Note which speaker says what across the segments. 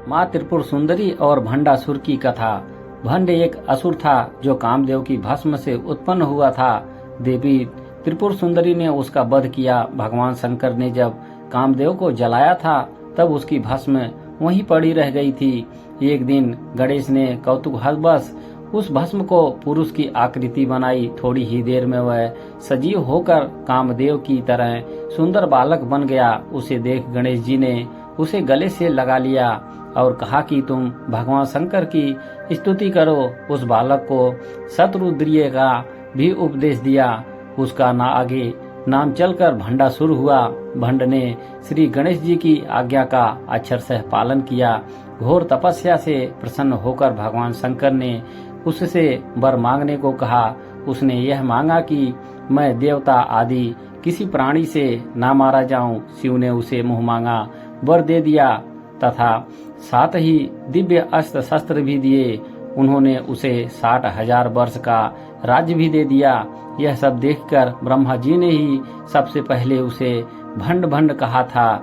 Speaker 1: माँ त्रिपुर सुंदरी और भंडासुर की कथा। भंड एक असुर था जो कामदेव की भस्म से उत्पन्न हुआ था। देवी त्रिपुर सुंदरी ने उसका वध किया। भगवान शंकर ने जब कामदेव को जलाया था तब उसकी भस्म वहीं पड़ी रह गई थी। एक दिन गणेश ने कौतूहलवश उस भस्म को पुरुष की आकृति बनाई। थोड़ी ही देर में वह सजीव होकर कामदेव की तरह सुंदर बालक बन गया। उसे देख गणेश जी ने उसे गले से लगा लिया और कहा कि तुम भगवान शंकर की स्तुति करो। उस बालक को शतरुद्रीय का भी उपदेश दिया। उसका आगे नाम चलकर भंडासुर हुआ। भंड ने श्री गणेश जी की आज्ञा का अक्षरशः पालन किया। घोर तपस्या से प्रसन्न होकर भगवान शंकर ने उससे वर मांगने को कहा। उसने यह मांगा कि मैं देवता आदि किसी प्राणी से ना मारा जाऊं। शिव ने उसे मुंह मांगा वर दे दिया तथा साथ ही दिव्य अस्त्र शस्त्र भी दिए। उन्होंने उसे 60,000 वर्ष का राज्य भी दे दिया। यह सब देखकर ब्रह्मा जी ने ही सबसे पहले उसे भंड भंड कहा था।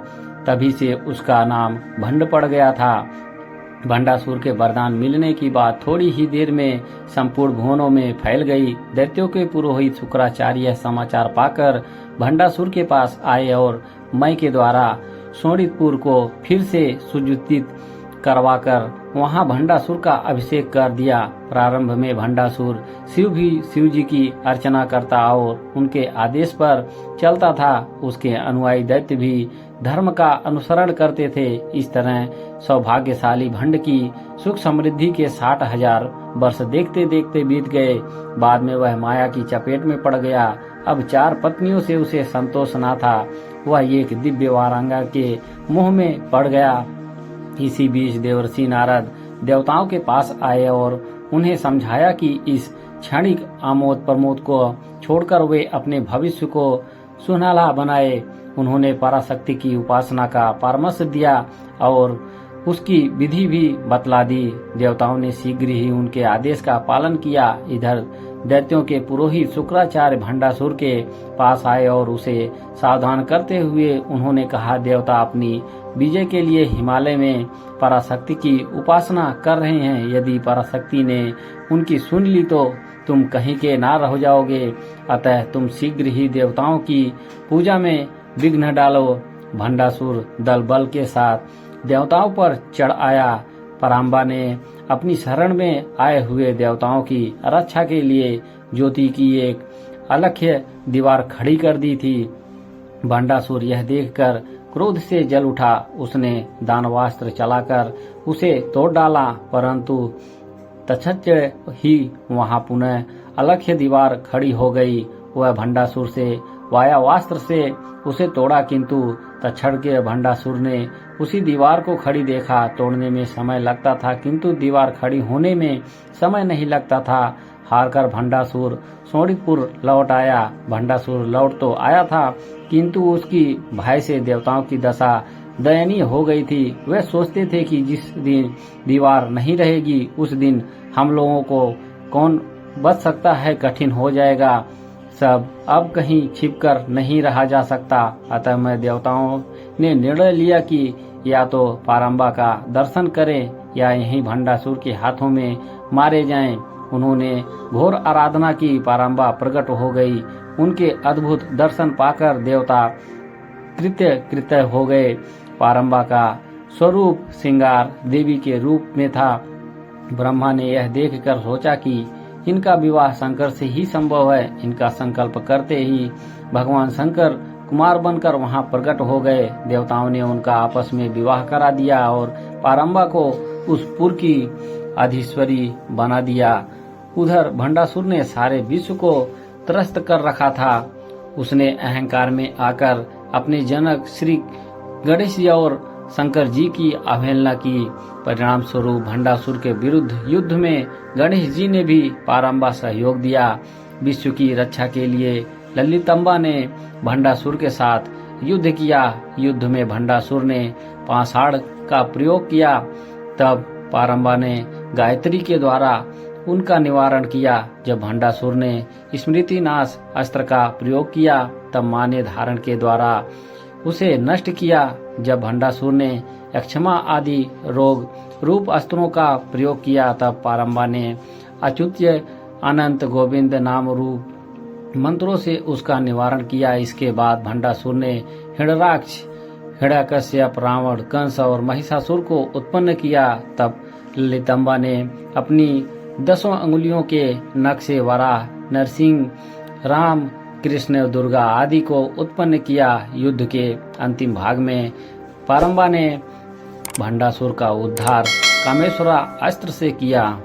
Speaker 1: तभी से उसका नाम भंड पड़ गया था। भंडासुर के वरदान मिलने की बात थोड़ी ही देर में संपूर्ण भुवनों में फैल गई। दैत्यों के पुरोहित शुक्राचार्य यह समाचार पाकर भंडासुर के पास आए और मय के द्वारा शोणितपुर को फिर से सुज्योतित करवाकर वहां भंडासुर का अभिषेक कर दिया। प्रारंभ में भंडासुर शिव जी की अर्चना करता और उनके आदेश पर चलता था। उसके अनुयायी दैत्य भी धर्म का अनुसरण करते थे। इस तरह सौभाग्यशाली भंड की सुख समृद्धि के 60,000 वर्ष देखते देखते बीत गए। बाद में वह माया की चपेट में पड़ गया। अब 4 पत्नियों से उसे संतोष न था। वह एक दिव्य वारांगा के मुंह में पड़ गया। इसी बीच देवर्षि नारद देवताओं के पास आए और उन्हें समझाया कि इस क्षणिक आमोद प्रमोद को छोड़कर वे अपने भविष्य को सुनहला बनाए। उन्होंने पराशक्ति की उपासना का परामर्श दिया और उसकी विधि भी बतला दी। देवताओं ने शीघ्र ही उनके आदेश का पालन किया। इधर दैत्यों के पुरोहित शुक्राचार्य भंडासुर के पास आए और उसे सावधान करते हुए उन्होंने कहा, देवता अपनी विजय के लिए हिमालय में पराशक्ति की उपासना कर रहे हैं। यदि पराशक्ति ने उनकी सुन ली तो तुम कहीं के ना रह जाओगे। अतः तुम शीघ्र ही देवताओं की पूजा में विघ्न डालो। भंडासुर दल बल के साथ देवताओं पर चढ़ आया। पराम्बा ने अपनी शरण में आए हुए देवताओं की रक्षा के लिए ज्योति की एक अलख्य दीवार खड़ी कर दी थी। भंडासुर यह देखकर क्रोध से जल उठा। उसने दानवास्त्र चलाकर उसे तोड़ डाला, परंतु तत्क्षण ही वहां पुनः अलख्य दीवार खड़ी हो गई। वह भंडासुर से वायावास्त्र से उसे तोड़ा, किंतु तत्क्षण के भंडासुर ने उसी दीवार को खड़ी देखा। तोड़ने में समय लगता था किंतु दीवार खड़ी होने में समय नहीं लगता था। हारकर भंडासुर शोणितपुर लौट आया। भंडासुर लौट तो आया था किंतु उसकी भय से देवताओं की दशा दयनीय हो गई थी। वे सोचते थे कि जिस दिन दीवार नहीं रहेगी उस दिन हम लोगों को कौन बच सकता है, कठिन हो जाएगा। सब अब कहीं छिपकर नहीं रहा जा सकता। अतः मैं देवताओं ने निर्णय लिया कि या तो पारंबा का दर्शन करें या यहीं भंडासुर के हाथों में मारे जाएं। उन्होंने घोर आराधना की। पारंबा प्रकट हो गई। उनके अद्भुत दर्शन पाकर देवता कृत्य हो गए। पारंबा का स्वरूप श्रृंगार देवी के रूप में था। ब्रह्मा ने यह देखकर सोचा कि इनका विवाह शंकर से ही संभव है। इनका संकल्प करते ही भगवान शंकर कुमार बनकर वहां प्रकट हो गए। देवताओं ने उनका आपस में विवाह करा दिया और पारंबा को उस पुर की अधीश्वरी बना दिया। उधर भंडासुर ने सारे विश्व को त्रस्त कर रखा था। उसने अहंकार में आकर अपने जनक श्री गणेश जी और शंकर जी की अवहेलना की। परिणाम स्वरूप भंडासुर के विरुद्ध युद्ध में गणेश जी ने भी पारंबा सहयोग दिया। विश्व की रक्षा के लिए ललितंबा ने भंडासुर के साथ युद्ध किया। युद्ध में भंडासुर ने पाषाण का प्रयोग किया। तब पारंबा ने गायत्री के द्वारा उनका निवारण किया। जब भंडासुर ने स्मृति नाश अस्त्र का प्रयोग किया तब माँ ने धारण के द्वारा उसे नष्ट किया। जब भंडासुर ने यक्षमा आदि रोग रूप अस्त्रों का प्रयोग किया, तब पारंबा ने अच्युत्य अनंत गोविंद नाम रूप मंत्रों से उसका निवारण किया। इसके बाद भंडासुर ने हिरण्याक्ष, हिरण्यकश्यप, रावण, कंस और महिषासुर को उत्पन्न किया। तब ललितंबा ने अपनी 10 अंगुलियों के नख से वराह, नरसिंह, राम, कृष्ण, दुर्गा आदि को उत्पन्न किया। युद्ध के अंतिम भाग में पारंबा ने भंडासुर का उद्धार कामेश्वरा अस्त्र से किया।